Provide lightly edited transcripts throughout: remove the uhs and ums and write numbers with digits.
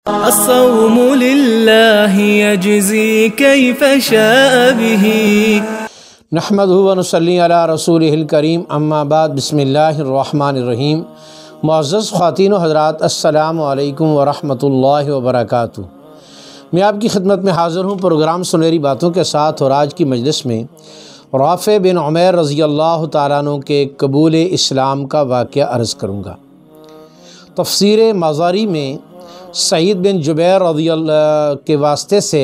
الصوم لله يجزي كيف شاء به نحمده ونصلي على رسوله الکریم اما بعد بسم اللہ الرحمن الرحیم۔ معزز خواتین و حضرات، السلام علیکم ورحمۃ اللہ وبرکاتہ۔ میں آپ کی خدمت میں حاضر ہوں پروگرام سنہری باتوں کے ساتھ، اور آج کی مجلس میں رافع بن عمیر رضی اللہ تعالیٰ عنہ کے قبول اسلام کا واقعہ عرض کروں گا۔ تفسیر مزاری میں سعید بن جبیر رضی اللہ کے واسطے سے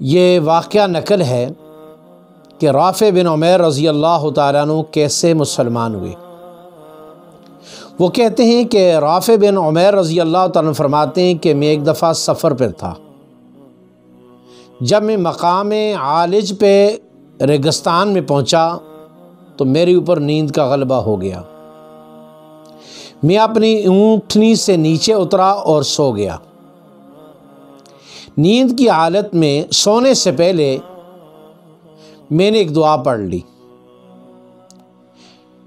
یہ واقعہ نقل ہے کہ رافع بن عمیر رضی اللہ تعالیٰ عنہ کیسے مسلمان ہوئے۔ وہ کہتے ہیں کہ رافع بن عمیر رضی اللہ تعالیٰ عنہ فرماتے ہیں کہ میں ایک دفعہ سفر پر تھا۔ جب میں مقام عالج پہ ریگستان میں پہنچا تو میرے اوپر نیند کا غلبہ ہو گیا۔ میں اپنی اونٹنی سے نیچے اترا اور سو گیا۔ نیند کی حالت میں سونے سے پہلے میں نے ایک دعا پڑھ لی،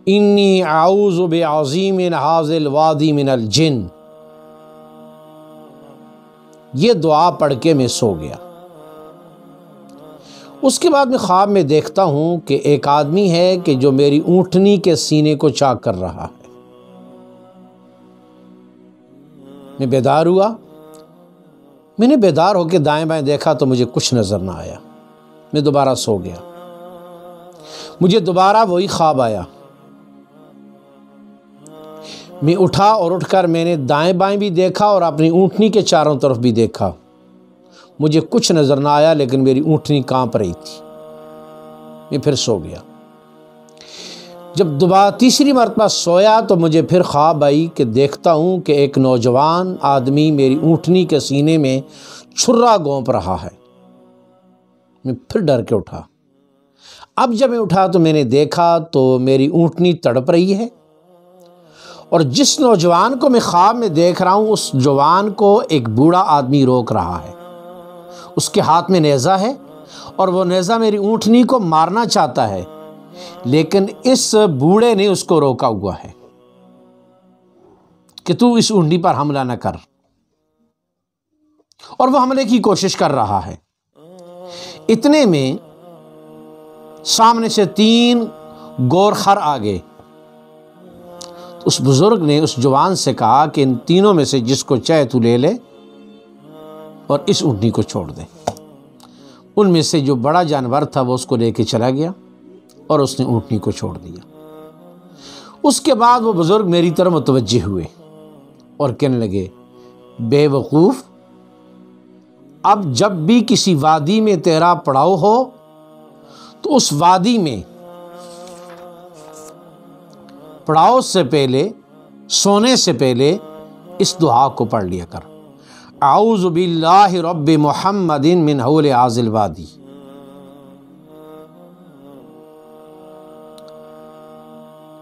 انی اعوذ بعظیم ھذا الوادی من الجن۔ یہ دعا پڑھ کے میں سو گیا۔ اس کے بعد میں خواب میں دیکھتا ہوں کہ ایک آدمی ہے کہ جو میری اونٹنی کے سینے کو چاک کر رہا ہے۔ میں بیدار ہوا۔ میں نے بیدار ہو کے دائیں بائیں دیکھا تو مجھے کچھ نظر نہ آیا۔ میں دوبارہ سو گیا۔ مجھے دوبارہ وہی خواب آیا۔ میں اٹھا اور اٹھ کر میں نے دائیں بائیں بھی دیکھا اور اپنی اونٹنی کے چاروں طرف بھی دیکھا۔ مجھے کچھ نظر نہ آیا، لیکن میری اونٹنی کانپ رہی تھی۔ میں پھر سو گیا۔ جب دوبارہ تیسری مرتبہ سویا تو مجھے پھر خواب آئی کہ دیکھتا ہوں کہ ایک نوجوان آدمی میری اونٹنی کے سینے میں چھرا گونپ رہا ہے۔ میں پھر ڈر کے اٹھا۔ اب جب میں اٹھا تو میں نے دیکھا تو میری اونٹنی تڑپ رہی ہے، اور جس نوجوان کو میں خواب میں دیکھ رہا ہوں اس جوان کو ایک بوڑھا آدمی روک رہا ہے۔ اس کے ہاتھ میں نیزہ ہے اور وہ نیزہ میری اونٹنی کو مارنا چاہتا ہے، لیکن اس بوڑھے نے اس کو روکا ہوا ہے کہ تو اس اونٹنی پر حملہ نہ کر، اور وہ حملے کی کوشش کر رہا ہے۔ اتنے میں سامنے سے 3 گور خر آ گئے۔ اس بزرگ نے اس جوان سے کہا کہ ان تینوں میں سے جس کو چاہے تو لے لے اور اس اونٹنی کو چھوڑ دے۔ ان میں سے جو بڑا جانور تھا وہ اس کو لے کے چلا گیا اور اس نے اونٹنی کو چھوڑ دیا۔ اس کے بعد وہ بزرگ میری طرف متوجہ ہوئے اور کہنے لگے، بے وقوف، اب جب بھی کسی وادی میں تیرا پڑاؤ ہو تو اس وادی میں پڑاؤ سے پہلے، سونے سے پہلے اس دعا کو پڑھ لیا کر، اعوذ باللہ رب محمد من حول ھذا الوادی۔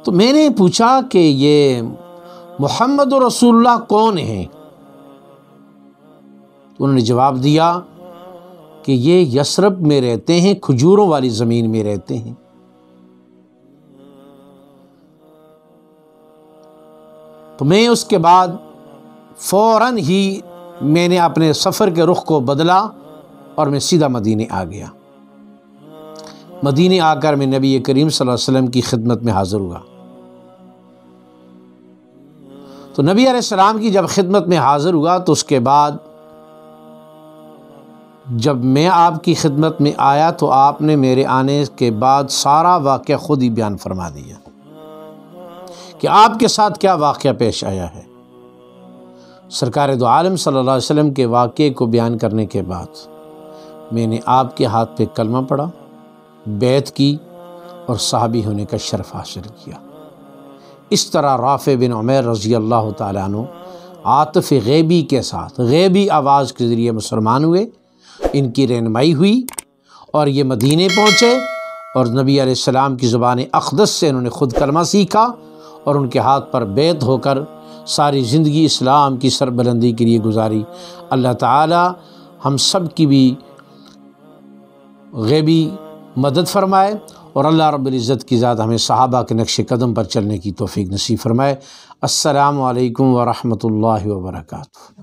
تو میں نے پوچھا کہ یہ محمد رسول اللہ کون ہیں؟ انہوں نے جواب دیا کہ یہ یثرب میں رہتے ہیں، کھجوروں والی زمین میں رہتے ہیں۔ تو میں اس کے بعد فوراً ہی میں نے اپنے سفر کے رخ کو بدلا اور میں سیدھا مدینے آ گیا۔ مدینے آ کر میں نبی کریم صلی اللہ علیہ وسلم کی خدمت میں حاضر ہوا۔ تو نبی علیہ السلام کی جب خدمت میں حاضر ہوا تو اس کے بعد جب میں آپ کی خدمت میں آیا تو آپ نے میرے آنے کے بعد سارا واقعہ خود ہی بیان فرما دیا کہ آپ کے ساتھ کیا واقعہ پیش آیا ہے۔ سرکار دو عالم صلی اللہ علیہ وسلم کے واقعے کو بیان کرنے کے بعد میں نے آپ کے ہاتھ پہ کلمہ پڑھا، بیعت کی اور صحابی ہونے کا شرف حاصل کیا۔ اس طرح رافع بن عمیر رضی اللہ تعالیٰ عنہ عاطف غیبی کے ساتھ غیبی آواز کے ذریعے مسلمان ہوئے، ان کی رہنمائی ہوئی اور یہ مدینے پہنچے، اور نبی علیہ السلام کی زبان اقدس سے انہوں نے خود کلمہ سیکھا اور ان کے ہاتھ پر بیعت ہو کر ساری زندگی اسلام کی سربلندی کے لیے گزاری۔ اللہ تعالی ہم سب کی بھی غیبی مدد فرمائے اور اللہ رب العزت کی ذات ہمیں صحابہ کے نقش قدم پر چلنے کی توفیق نصیب فرمائے۔ السلام علیکم ورحمۃ اللہ وبرکاتہ۔